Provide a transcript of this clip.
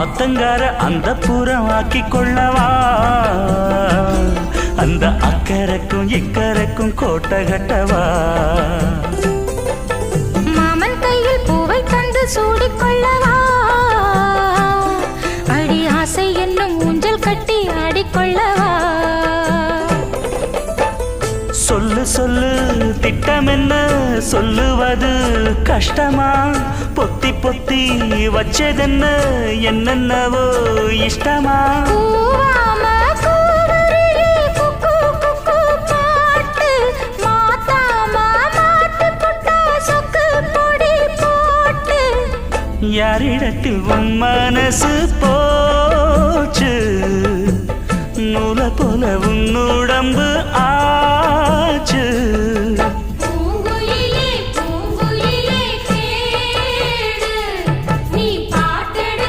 ஆத்தங்கார அந்த புறம் ஆக்கி கொள்ளவா அந்த அக்கறைக்கும் இக்கரைக்கும் கோட்டை கட்டவா மாமன் கையில் பூவை தந்து சூடிக்கொள்ளவா அடி ஆசை என்னும் ஊஞ்சல் கட்டி ஆடிக்கொள்ளவா சொல்லு சொல்லு திட்டம் என்ன சொல்லுவது கஷ்டமா பொத்தி பொத்தி வச்சதென்ன என்னென்னவோ இஷ்டமா யாரிடத்தில் உன் மனசு போச்சு நூலை போல உன் உடம்பு